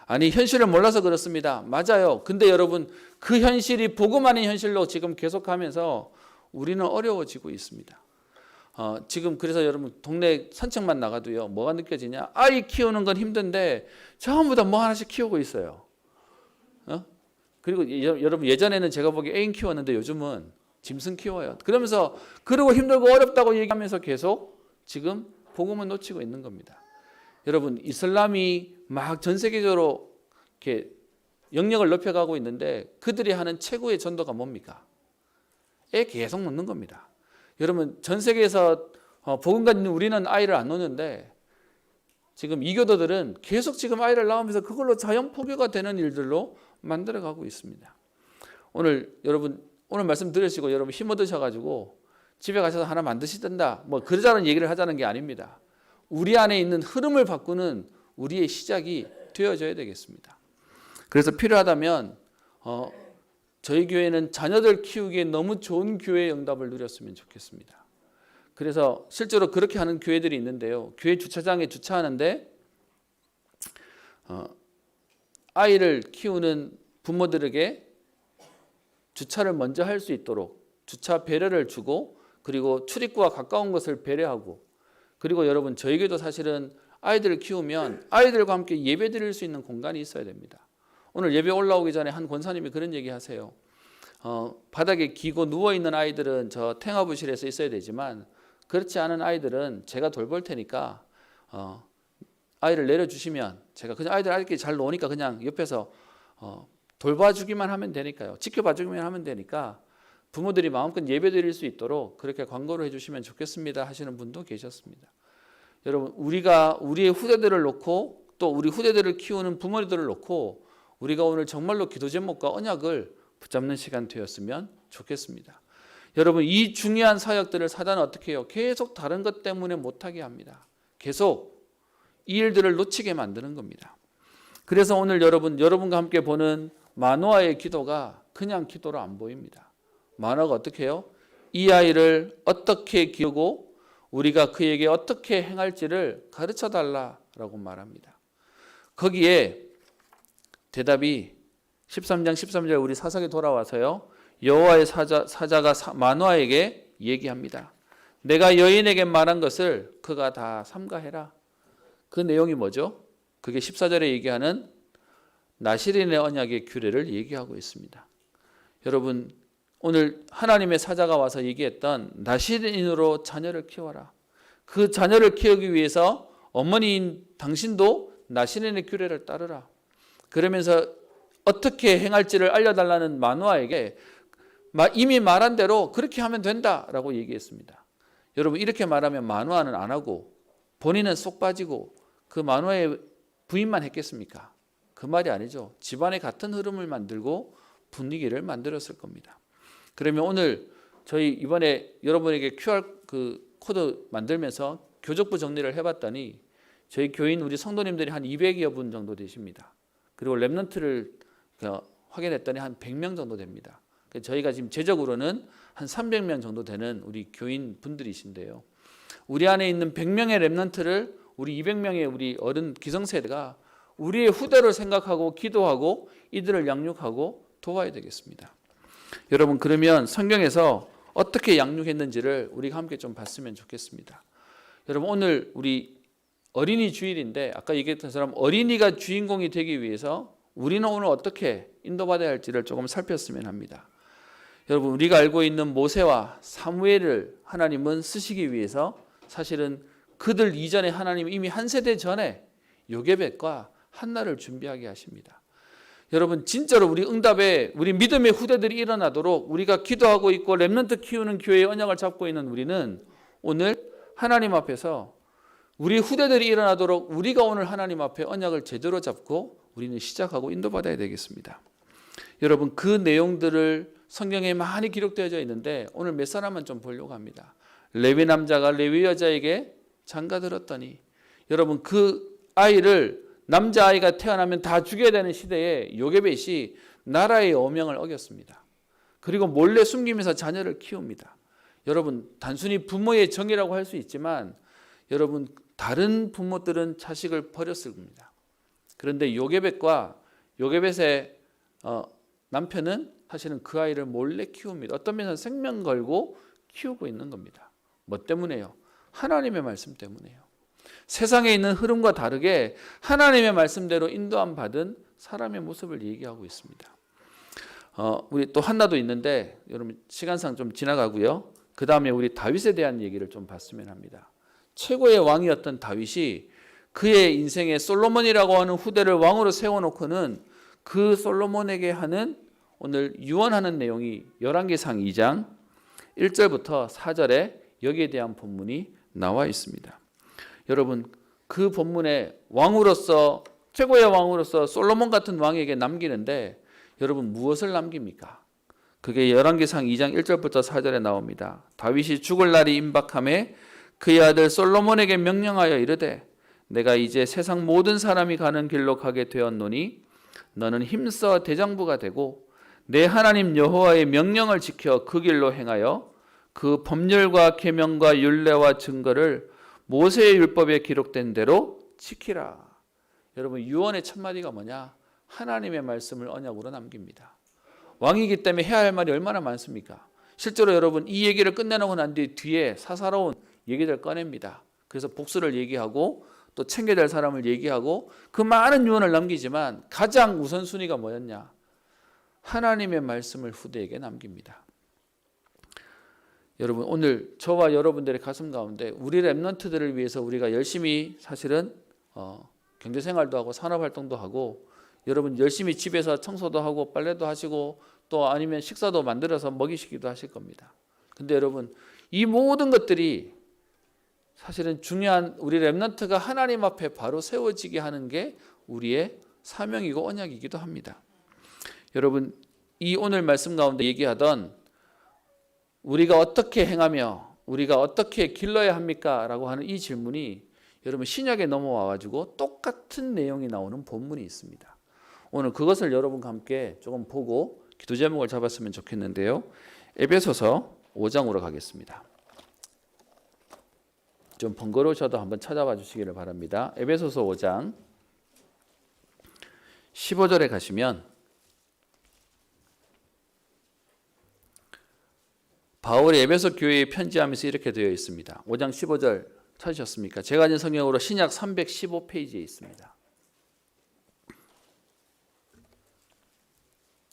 아니 현실을 몰라서 그렇습니다. 맞아요. 근데 여러분 그 현실이 복음 아닌 현실로 지금 계속하면서 우리는 어려워지고 있습니다. 지금 그래서 여러분 동네 산책만 나가도요. 뭐가 느껴지냐? 아이 키우는 건 힘든데 전부 다 뭐 하나씩 키우고 있어요. 그리고 여러분 예전에는 제가 보기에 애인 키웠는데 요즘은 짐승 키워요. 그러면서 그러고 힘들고 어렵다고 얘기하면서 계속 지금 복음을 놓치고 있는 겁니다. 여러분 이슬람이 막 전 세계적으로 이렇게 영역을 높여가고 있는데 그들이 하는 최고의 전도가 뭡니까? 애 계속 놓는 겁니다. 여러분 전 세계에서 복음 가진 우리는 아이를 안 놓는데 지금 이교도들은 계속 지금 아이를 낳으면서 그걸로 자연 포교가 되는 일들로 만들어가고 있습니다. 오늘 여러분 오늘 말씀 들으시고 여러분 힘 얻으셔가지고 집에 가셔서 하나 만드시든다 뭐 그러자는 얘기를 하자는 게 아닙니다. 우리 안에 있는 흐름을 바꾸는 우리의 시작이 되어져야 되겠습니다. 그래서 필요하다면 저희 교회는 자녀들 키우기에 너무 좋은 교회의 응답을 누렸으면 좋겠습니다. 그래서 실제로 그렇게 하는 교회들이 있는데요. 교회 주차장에 주차하는데 아이를 키우는 부모들에게 주차를 먼저 할 수 있도록 주차 배려를 주고 그리고 출입구와 가까운 것을 배려하고 그리고 여러분 저희 교회도 사실은 아이들을 키우면 아이들과 함께 예배 드릴 수 있는 공간이 있어야 됩니다. 오늘 예배 올라오기 전에 한 권사님이 그런 얘기 하세요. 바닥에 기고 누워있는 아이들은 저 탱화부실에서 있어야 되지만 그렇지 않은 아이들은 제가 돌볼 테니까 아이를 내려주시면 제가 그냥 아이들 아이들끼리 잘 노니까 그냥 옆에서 돌봐주기만 하면 되니까요. 지켜봐주기만 하면 되니까 부모들이 마음껏 예배드릴 수 있도록 그렇게 광고를 해주시면 좋겠습니다 하시는 분도 계셨습니다. 여러분 우리가 우리의 후대들을 놓고 또 우리 후대들을 키우는 부모들을 놓고 우리가 오늘 정말로 기도 제목과 언약을 붙잡는 시간 되었으면 좋겠습니다. 여러분 이 중요한 사역들을 사단은 어떻게 해요? 계속 다른 것 때문에 못하게 합니다. 계속 이 일들을 놓치게 만드는 겁니다. 그래서 오늘 여러분과 함께 보는 마노아의 기도가 그냥 기도로 안 보입니다. 마노아가 어떻게 해요? 이 아이를 어떻게 키우고 우리가 그에게 어떻게 행할지를 가르쳐 달라라고 말합니다. 거기에 대답이 13장 13절 우리 사석에 돌아와서요. 여호와의 사자가 마노아에게 얘기합니다. 내가 여인에게 말한 것을 그가 다 삼가해라. 그 내용이 뭐죠? 그게 14절에 얘기하는 나실인의 언약의 규례를 얘기하고 있습니다. 여러분 오늘 하나님의 사자가 와서 얘기했던 나실인으로 자녀를 키워라. 그 자녀를 키우기 위해서 어머니인 당신도 나실인의 규례를 따르라. 그러면서 어떻게 행할지를 알려달라는 마노아에게 이미 말한 대로 그렇게 하면 된다라고 얘기했습니다. 여러분 이렇게 말하면 만화는 안 하고 본인은 쏙 빠지고 그 만화에 부인만 했겠습니까? 그 말이 아니죠. 집안의 같은 흐름을 만들고 분위기를 만들었을 겁니다. 그러면 오늘 저희 이번에 여러분에게 QR 코드 만들면서 교족부 정리를 해봤더니 저희 교인 우리 성도님들이 한 200여 분 정도 되십니다. 그리고 랩런트를 확인했더니 한 100명 정도 됩니다. 저희가 지금 제적으로는 한 300명 정도 되는 우리 교인 분들이신데요. 우리 안에 있는 100명의 랩런트를 우리 200명의 우리 어른 기성세대가 우리의 후대를 생각하고 기도하고 이들을 양육하고 도와야 되겠습니다. 여러분 그러면 성경에서 어떻게 양육했는지를 우리가 함께 좀 봤으면 좋겠습니다. 여러분 오늘 우리 어린이 주일인데 아까 얘기했던 것처럼 어린이가 주인공이 되기 위해서 우리는 오늘 어떻게 인도받아야 할지를 조금 살폈으면 합니다. 여러분 우리가 알고 있는 모세와 사무엘을 하나님은 쓰시기 위해서 사실은 그들 이전에 하나님은 이미 한 세대 전에 요게벳과 한나를 준비하게 하십니다. 여러분 진짜로 우리 응답에 우리 믿음의 후대들이 일어나도록 우리가 기도하고 있고 렘넌트 키우는 교회의 언약을 잡고 있는 우리는 오늘 하나님 앞에서 우리 후대들이 일어나도록 우리가 오늘 하나님 앞에 언약을 제대로 잡고 우리는 시작하고 인도받아야 되겠습니다. 여러분 그 내용들을 성경에 많이 기록되어져 있는데 오늘 몇 사람만 좀 보려고 합니다. 레위 남자가 레위 여자에게 장가들었더니 여러분 그 아이를 남자아이가 태어나면 다 죽여야 되는 시대에 요게벳이 나라의 어명을 어겼습니다. 그리고 몰래 숨기면서 자녀를 키웁니다. 여러분 단순히 부모의 정이라고 할 수 있지만 여러분 다른 부모들은 자식을 버렸을 겁니다. 그런데 요게벳의 남편은 사실은 그 아이를 몰래 키웁니다. 어떤 면에서 생명 걸고 키우고 있는 겁니다. 뭐 때문에요? 하나님의 말씀 때문에요. 세상에 있는 흐름과 다르게 하나님의 말씀대로 인도함 받은 사람의 모습을 얘기하고 있습니다. 우리 또 한나도 있는데 여러분 시간상 좀 지나가고요. 그 다음에 우리 다윗에 대한 얘기를 좀 봤으면 합니다. 최고의 왕이었던 다윗이 그의 인생에 솔로몬이라고 하는 후대를 왕으로 세워놓고는 그 솔로몬에게 하는 오늘 유언하는 내용이 열왕기상 2장 1절부터 4절에 여기에 대한 본문이 나와 있습니다. 여러분 그 본문에 왕으로서 최고의 왕으로서 솔로몬 같은 왕에게 남기는데 여러분 무엇을 남깁니까? 그게 열왕기상 2장 1절부터 4절에 나옵니다. 다윗이 죽을 날이 임박함에 그의 아들 솔로몬에게 명령하여 이르되 내가 이제 세상 모든 사람이 가는 길로 가게 되었노니 너는 힘써 대장부가 되고 내 하나님 여호와의 명령을 지켜 그 길로 행하여 그 법률과 계명과 율례와 증거를 모세의 율법에 기록된 대로 지키라. 여러분 유언의 첫마디가 뭐냐? 하나님의 말씀을 언약으로 남깁니다. 왕이기 때문에 해야 할 말이 얼마나 많습니까? 실제로 여러분 이 얘기를 끝내놓고 난 뒤에 사사로운 얘기들 꺼냅니다. 그래서 복수를 얘기하고 또 챙겨야 될 사람을 얘기하고 그 많은 유언을 남기지만 가장 우선순위가 뭐였냐? 하나님의 말씀을 후대에게 남깁니다. 여러분 오늘 저와 여러분들의 가슴 가운데 우리 랩런트들을 위해서 우리가 열심히 사실은 경제생활도 하고 산업활동도 하고 여러분 열심히 집에서 청소도 하고 빨래도 하시고 또 아니면 식사도 만들어서 먹이시기도 하실 겁니다. 근데 여러분 이 모든 것들이 사실은 중요한 우리 랩런트가 하나님 앞에 바로 세워지게 하는 게 우리의 사명이고 언약이기도 합니다. 여러분 이 오늘 말씀 가운데 얘기하던 우리가 어떻게 행하며 우리가 어떻게 길러야 합니까? 라고 하는 이 질문이 여러분 신약에 넘어와 가지고 똑같은 내용이 나오는 본문이 있습니다. 오늘 그것을 여러분과 함께 조금 보고 기도 제목을 잡았으면 좋겠는데요. 에베소서 5장으로 가겠습니다. 좀 번거로우셔도 한번 찾아봐 주시기를 바랍니다. 에베소서 5장 15절에 가시면 바울이 에베소 교회에 편지하면서 이렇게 되어 있습니다. 5장 15절 찾으셨습니까? 제가 가진 성경으로 신약 315페이지에 있습니다.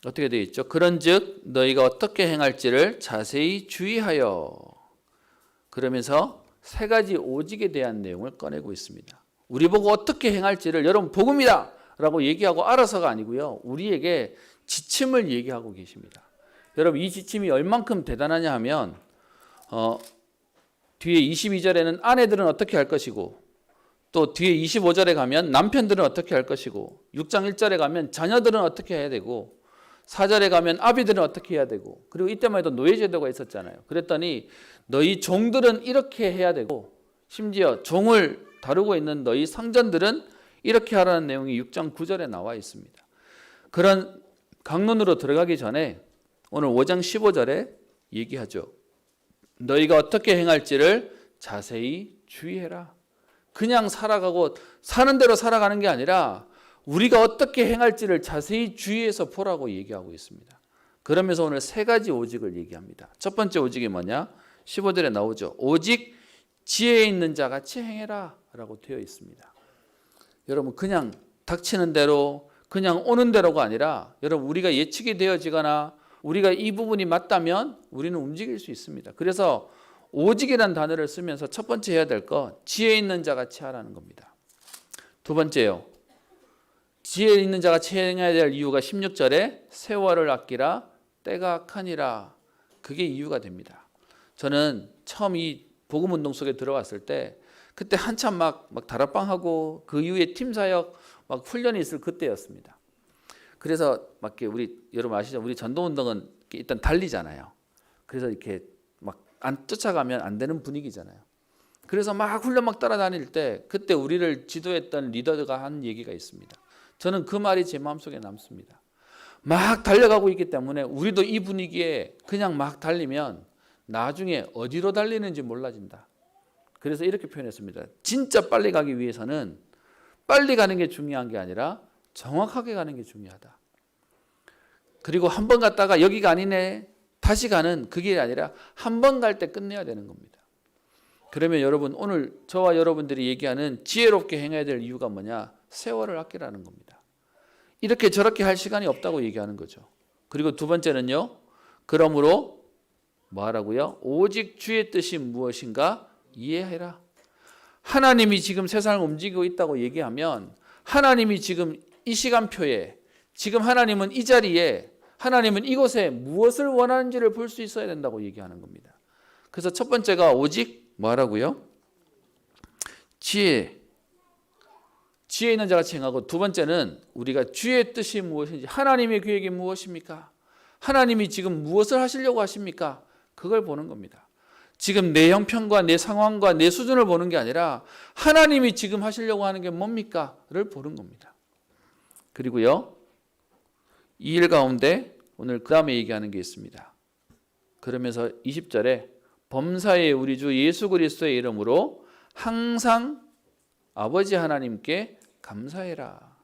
어떻게 되어 있죠? 그런즉 너희가 어떻게 행할지를 자세히 주의하여. 그러면서 세 가지 오직에 대한 내용을 꺼내고 있습니다. 우리 보고 어떻게 행할지를 여러분 복음이다 라고 얘기하고 알아서가 아니고요. 우리에게 지침을 얘기하고 계십니다. 여러분 이 지침이 얼만큼 대단하냐 하면 뒤에 22절에는 아내들은 어떻게 할 것이고 또 뒤에 25절에 가면 남편들은 어떻게 할 것이고 6장 1절에 가면 자녀들은 어떻게 해야 되고 4절에 가면 아비들은 어떻게 해야 되고 그리고 이때만 해도 노예제도가 있었잖아요. 그랬더니 너희 종들은 이렇게 해야 되고 심지어 종을 다루고 있는 너희 상전들은 이렇게 하라는 내용이 6장 9절에 나와 있습니다. 그런 강론으로 들어가기 전에 오늘 5장 15절에 얘기하죠. 너희가 어떻게 행할지를 자세히 주의해라. 그냥 살아가고 사는 대로 살아가는 게 아니라 우리가 어떻게 행할지를 자세히 주의해서 보라고 얘기하고 있습니다. 그러면서 오늘 세 가지 오직을 얘기합니다. 첫 번째 오직이 뭐냐? 15절에 나오죠. 오직 지혜 있는 자 같이 행해라 라고 되어 있습니다. 여러분 그냥 닥치는 대로 그냥 오는 대로가 아니라 여러분 우리가 예측이 되어지거나 우리가 이 부분이 맞다면 우리는 움직일 수 있습니다. 그래서 오직이라는 단어를 쓰면서 첫 번째 해야 될 거 지혜 있는 자 같이 하라는 겁니다. 두 번째요. 지혜 있는 자가 행해야 될 이유가 16절에 세월을 아끼라 때가 악하니라. 그게 이유가 됩니다. 저는 처음 이 복음운동 속에 들어왔을 때 그때 한참 막 다락방하고 그 이후에 팀사역 막 훈련이 있을 그때였습니다. 그래서 막 우리 여러분 아시죠? 우리 전도운동은 일단 달리잖아요. 그래서 이렇게 막 안 쫓아가면 안 되는 분위기잖아요. 그래서 막 훈련 막 따라다닐 때 그때 우리를 지도했던 리더가 한 얘기가 있습니다. 저는 그 말이 제 마음속에 남습니다. 막 달려가고 있기 때문에 우리도 이 분위기에 그냥 막 달리면 나중에 어디로 달리는지 몰라진다. 그래서 이렇게 표현했습니다. 진짜 빨리 가기 위해서는 빨리 가는 게 중요한 게 아니라 정확하게 가는 게 중요하다. 그리고 한 번 갔다가 여기가 아니네 다시 가는 그 길이 아니라 한 번 갈 때 끝내야 되는 겁니다. 그러면 여러분 오늘 저와 여러분들이 얘기하는 지혜롭게 행해야 될 이유가 뭐냐? 세월을 아끼라는 겁니다. 이렇게 저렇게 할 시간이 없다고 얘기하는 거죠. 그리고 두 번째는요. 그러므로 뭐 하라고요? 오직 주의 뜻이 무엇인가 이해해라. 하나님이 지금 세상을 움직이고 있다고 얘기하면 하나님이 지금 이 시간표에 지금 하나님은 이 자리에 하나님은 이곳에 무엇을 원하는지를 볼 수 있어야 된다고 얘기하는 겁니다. 그래서 첫 번째가 오직 뭐 하라고요? 지혜 있는 자같이 행하고 두 번째는 우리가 주의 뜻이 무엇인지 하나님의 계획이 무엇입니까? 하나님이 지금 무엇을 하시려고 하십니까? 그걸 보는 겁니다. 지금 내 형편과 내 상황과 내 수준을 보는 게 아니라 하나님이 지금 하시려고 하는 게 뭡니까?를 보는 겁니다. 그리고요. 이 일 가운데 오늘 그 다음에 얘기하는 게 있습니다. 그러면서 20절에 범사의 우리 주 예수 그리스도의 이름으로 항상 아버지 하나님께 감사해라.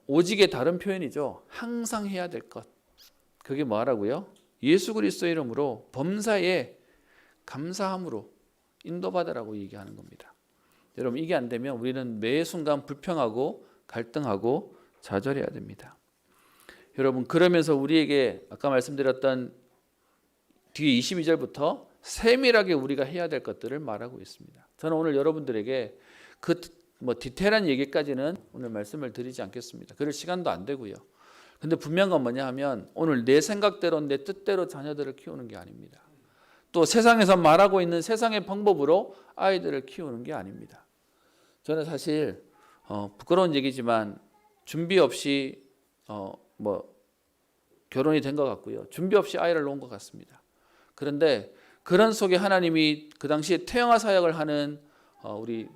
오직의 다른 표현이죠. 항상 해야 될 것. 그게 뭐라고요? 예수 그리스도의 이름으로 범사에 감사함으로 인도받으라고 얘기하는 겁니다. 여러분 이게 안 되면 우리는 매 순간 불평하고 갈등하고 좌절해야 됩니다. 여러분 그러면서 우리에게 아까 말씀드렸던 뒤에 22절부터 세밀하게 우리가 해야 될 것들을 말하고 있습니다. 저는 오늘 여러분들에게 그 디테일한 얘기까지는 오늘 말씀을 드리지 않겠습니다. 그럴 시간도 안 되고요. 근데 분명한 건 뭐냐 하면 오늘 내 생각대로 내 뜻대로 자녀들을 키우는 게 아닙니다. 또 세상에서 말하고 있는 세상의 방법으로 아이들을 키우는 게 아닙니다. 저는 사실 부끄러운 얘기지만 준비 없이 결혼이 된 것 같고요. 준비 없이 아이를 놓은 것 같습니다. 그런데 그런 속에 하나님이 그 당시에 태영아 사역을 하는 우리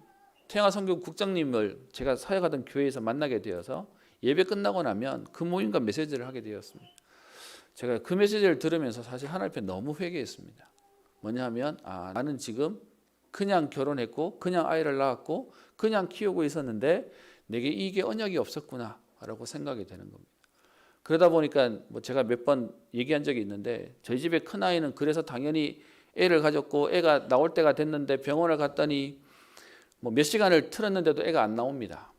태영아 선교 국장님을 제가 사역하던 교회에서 만나게 되어서 예배 끝나고 나면 그 모임과 메시지를 하게 되었습니다. 제가 그 메시지를 들으면서 사실 하나님 앞에 너무 회개했습니다. 뭐냐 하면 나는 지금 그냥 결혼했고 그냥 아이를 낳았고 그냥 키우고 있었는데 내게 이게 언약이 없었구나 라고 생각이 되는 겁니다. 그러다 보니까 제가 몇 번 얘기한 적이 있는데 저희 집에 큰아이는 그래서 당연히 애를 가졌고 애가 나올 때가 됐는데 병원을 갔더니 몇 시간을 틀었는데도 애가 안 나옵니다.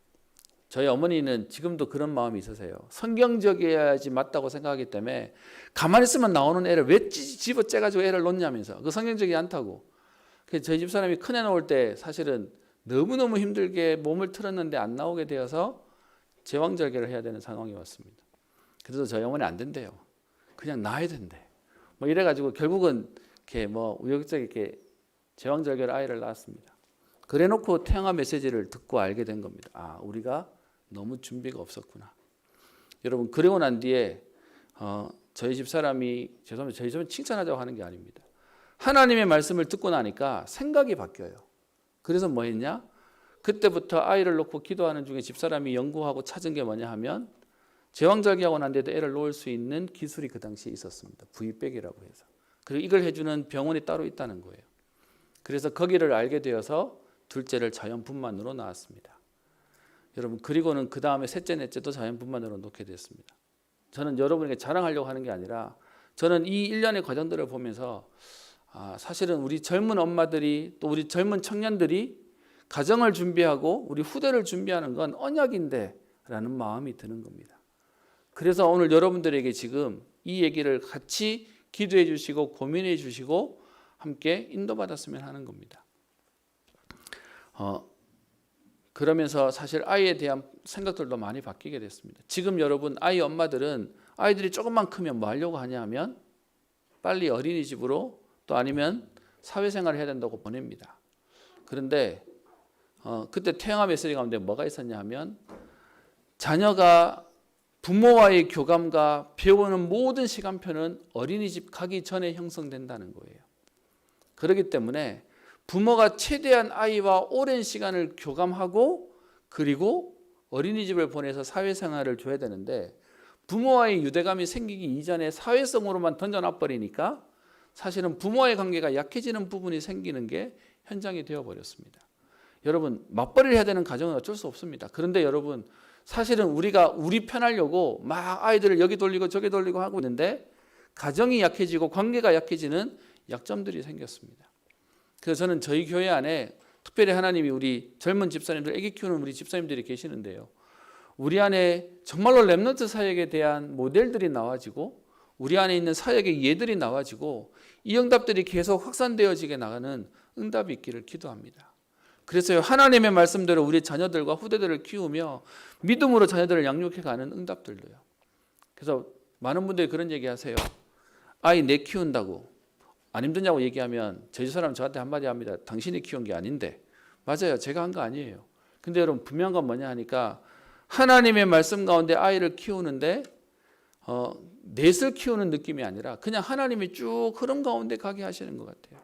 저희 어머니는 지금도 그런 마음이 있으세요. 성경적이어야지 맞다고 생각하기 때문에 가만히 있으면 나오는 애를 왜 집어째가지고 애를 놓냐면서 그 성경적이 않다고. 그래서 저희 집사람이 큰애 나올 때 사실은 너무너무 힘들게 몸을 틀었는데 안 나오게 되어서 제왕절개를 해야 되는 상황이 왔습니다. 그래서 저희 어머니 안 된대요. 그냥 낳아야 된대. 뭐 이래가지고 결국은 이렇게 뭐 우여곡절에 이렇게 제왕절개로 아이를 낳았습니다. 그래놓고 태영아 메시지를 듣고 알게 된 겁니다. 아, 우리가 너무 준비가 없었구나. 여러분, 그러고 난 뒤에 저희 집 사람이, 죄송합니다, 저희 집은 칭찬하자고 하는 게 아닙니다. 하나님의 말씀을 듣고 나니까 생각이 바뀌어요. 그래서 뭐 했냐? 그때부터 아이를 놓고 기도하는 중에 집사람이 연구하고 찾은 게 뭐냐 하면 제왕절개하고 난 뒤에도 애를 놓을 수 있는 기술이 그 당시에 있었습니다. V백이라고 해서. 그리고 이걸 해주는 병원이 따로 있다는 거예요. 그래서 거기를 알게 되어서 둘째를 자연분만으로 낳았습니다. 여러분, 그리고는 그 다음에 셋째, 넷째도 자연분만으로 놓게 됐습니다. 저는 여러분에게 자랑하려고 하는 게 아니라 저는 이 일련의 과정들을 보면서 사실은 우리 젊은 엄마들이 또 우리 젊은 청년들이 가정을 준비하고 우리 후대를 준비하는 건 언약인데 라는 마음이 드는 겁니다. 그래서 오늘 여러분들에게 지금 이 얘기를 같이 기도해 주시고 고민해 주시고 함께 인도받았으면 하는 겁니다. 그러면서 사실 아이에 대한 생각들도 많이 바뀌게 됐습니다. 지금 여러분 아이 엄마들은 아이들이 조금만 크면 뭐 하려고 하냐 하면 빨리 어린이집으로 또 아니면 사회생활을 해야 된다고 보냅니다. 그런데 그때 태영아 메시지 가운데 뭐가 있었냐 하면 자녀가 부모와의 교감과 배우는 모든 시간표는 어린이집 가기 전에 형성된다는 거예요. 그렇기 때문에 부모가 최대한 아이와 오랜 시간을 교감하고 그리고 어린이집을 보내서 사회생활을 줘야 되는데 부모와의 유대감이 생기기 이전에 사회성으로만 던져놔 버리니까 사실은 부모와의 관계가 약해지는 부분이 생기는 게 현장이 되어버렸습니다. 여러분, 맞벌이를 해야 되는 가정은 어쩔 수 없습니다. 그런데 여러분, 사실은 우리가 우리 편하려고 막 아이들을 여기 돌리고 저기 돌리고 하고 있는데 가정이 약해지고 관계가 약해지는 약점들이 생겼습니다. 그래서 저는 저희 교회 안에 특별히 하나님이 우리 젊은 집사님들, 아기 키우는 우리 집사님들이 계시는데요. 우리 안에 정말로 렘넌트 사역에 대한 모델들이 나와지고 우리 안에 있는 사역의 예들이 나와지고 이 응답들이 계속 확산되어지게 나가는 응답이 있기를 기도합니다. 그래서 하나님의 말씀대로 우리 자녀들과 후대들을 키우며 믿음으로 자녀들을 양육해가는 응답들도요. 그래서 많은 분들이 그런 얘기하세요. 아이 내 키운다고 안 힘드냐고 얘기하면 저희 사람 저한테 한마디 합니다. 당신이 키운 게 아닌데. 맞아요, 제가 한 거 아니에요. 근데 여러분, 분명한 건 뭐냐 하니까 하나님의 말씀 가운데 아이를 키우는데 넷을 키우는 느낌이 아니라 그냥 하나님이 쭉 흐름 가운데 가게 하시는 것 같아요.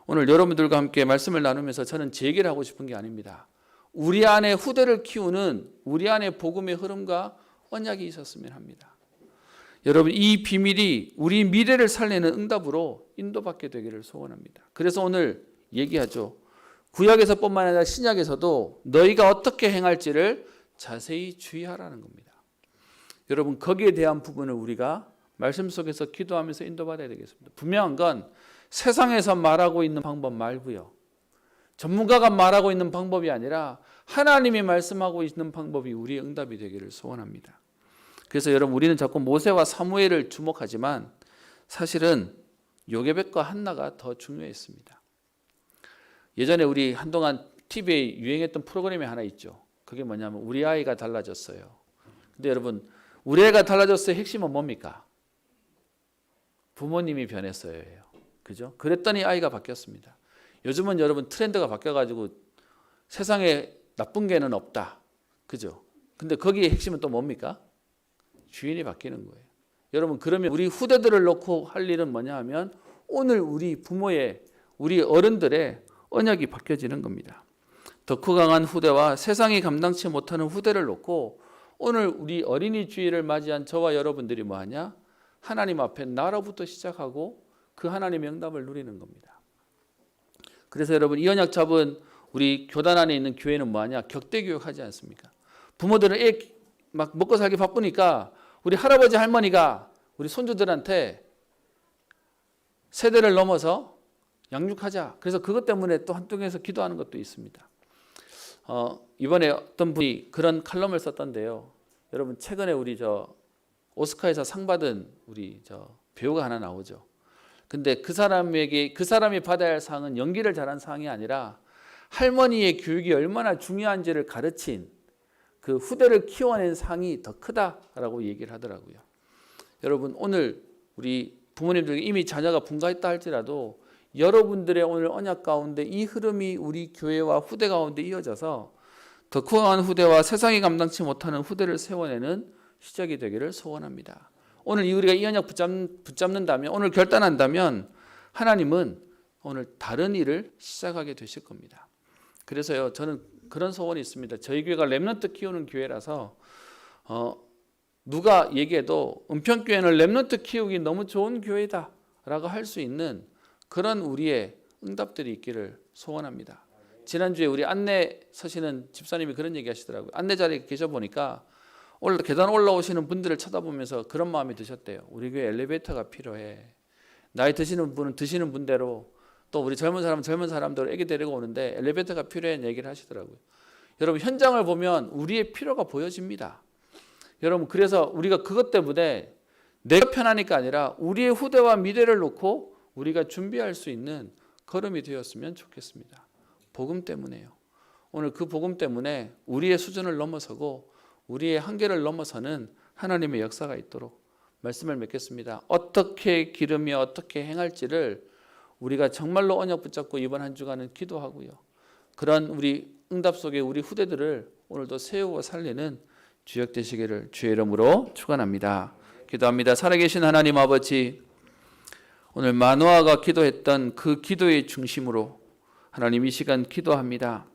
오늘 여러분들과 함께 말씀을 나누면서 저는 제 얘기를 하고 싶은 게 아닙니다. 우리 안에 후대를 키우는 우리 안에 복음의 흐름과 언약이 있었으면 합니다. 여러분, 이 비밀이 우리 미래를 살리는 응답으로 인도받게 되기를 소원합니다. 그래서 오늘 얘기하죠. 구약에서뿐만 아니라 신약에서도 너희가 어떻게 행할지를 자세히 주의하라는 겁니다. 여러분, 거기에 대한 부분을 우리가 말씀 속에서 기도하면서 인도받아야 되겠습니다. 분명한 건 세상에서 말하고 있는 방법 말고요. 전문가가 말하고 있는 방법이 아니라 하나님이 말씀하고 있는 방법이 우리의 응답이 되기를 소원합니다. 그래서 여러분, 우리는 자꾸 모세와 사무엘을 주목하지만 사실은 요게벳과 한나가 더 중요했습니다. 예전에 우리 한동안 TV에 유행했던 프로그램이 하나 있죠. 그게 뭐냐면 우리 아이가 달라졌어요. 근데 여러분, 우리 아이가 달라졌어의 핵심은 뭡니까? 부모님이 변했어요. 그죠? 그랬더니 아이가 바뀌었습니다. 요즘은 여러분 트렌드가 바뀌어가지고 세상에 나쁜 개는 없다. 그죠? 근데 거기에 핵심은 또 뭡니까? 주인이 바뀌는 거예요. 여러분, 그러면 우리 후대들을 놓고 할 일은 뭐냐 하면 오늘 우리 부모의, 우리 어른들의 언약이 바뀌어지는 겁니다. 덕후 강한 후대와 세상이 감당치 못하는 후대를 놓고 오늘 우리 어린이 주일을 맞이한 저와 여러분들이 뭐하냐? 하나님 앞에 나로부터 시작하고 그 하나님의 응답을 누리는 겁니다. 그래서 여러분, 이 언약 잡은 우리 교단 안에 있는 교회는 뭐하냐? 격대 교육하지 않습니까? 부모들은 애 막 먹고 살기 바쁘니까 우리 할아버지 할머니가 우리 손주들한테 세대를 넘어서 양육하자. 그래서 그것 때문에 또 한쪽에서 기도하는 것도 있습니다. 이번에 어떤 분이 그런 칼럼을 썼던데요. 여러분, 최근에 우리 오스카에서 상 받은 우리 배우가 하나 나오죠. 근데 그 사람이 받아야 할 상은 연기를 잘한 상이 아니라 할머니의 교육이 얼마나 중요한지를 가르친 그 후대를 키워낸 상이 더 크다라고 얘기를 하더라고요. 여러분 오늘 우리 부모님들에게 이미 자녀가 분가했다 할지라도 여러분들의 오늘 언약 가운데 이 흐름이 우리 교회와 후대 가운데 이어져서 더 크한 후대와 세상이 감당치 못하는 후대를 세워내는 시작이 되기를 소원합니다. 오늘 우리가 이 언약 붙잡는다면, 오늘 결단한다면 하나님은 오늘 다른 일을 시작하게 되실 겁니다. 그래서요, 저는 그런 소원이 있습니다. 저희 교회가 렘넌트 키우는 교회라서 누가 얘기해도 은평교회는 렘넌트 키우기 너무 좋은 교회다 라고 할 수 있는 그런 우리의 응답들이 있기를 소원합니다. 지난주에 우리 안내 서시는 집사님이 그런 얘기 하시더라고요. 안내 자리에 계셔 보니까 계단 올라오시는 분들을 쳐다보면서 그런 마음이 드셨대요. 우리 교회 엘리베이터가 필요해. 나이 드시는 분은 드시는 분대로, 또 우리 젊은 사람은 젊은 사람대로 애기 데리고 오는데 엘리베이터가 필요해 얘기를 하시더라고요. 여러분 현장을 보면 우리의 필요가 보여집니다. 여러분 그래서 우리가 그것 때문에 내가 편하니까 아니라 우리의 후대와 미래를 놓고 우리가 준비할 수 있는 걸음이 되었으면 좋겠습니다. 복음 때문에요. 오늘 그 복음 때문에 우리의 수준을 넘어서고 우리의 한계를 넘어서는 하나님의 역사가 있도록 말씀을 맺겠습니다. 어떻게 기르며 어떻게 행할지를 우리가 정말로 언약 붙잡고 이번 한 주간은 기도하고요. 그런 우리 응답 속에 우리 후대들을 오늘도 세우고 살리는 주역 되시기를 주의 이름으로 축원합니다. 기도합니다. 살아계신 하나님 아버지, 오늘 마노아가 기도했던 그 기도의 중심으로 하나님 이 시간 기도합니다.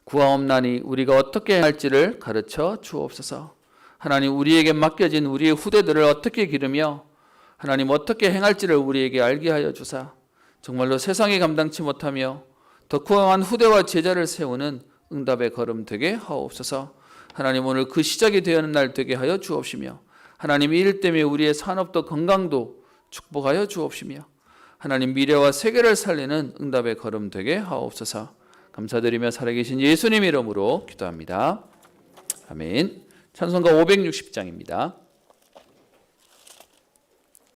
구하옵나니 우리가 어떻게 할지를 가르쳐 주옵소서. 하나님 우리에게 맡겨진 우리의 후대들을 어떻게 기르며 하나님 어떻게 행할지를 우리에게 알게 하여 주사 정말로 세상이 감당치 못하며 더 고강한 후대와 제자를 세우는 응답의 걸음 되게 하옵소서. 하나님 오늘 그 시작이 되는 날 되게 하여 주옵시며 하나님 이 일 때문에 우리의 산업도 건강도 축복하여 주옵시며 하나님 미래와 세계를 살리는 응답의 걸음 되게 하옵소서. 감사드리며 살아계신 예수님 이름으로 기도합니다. 아멘. 찬송가 560장입니다.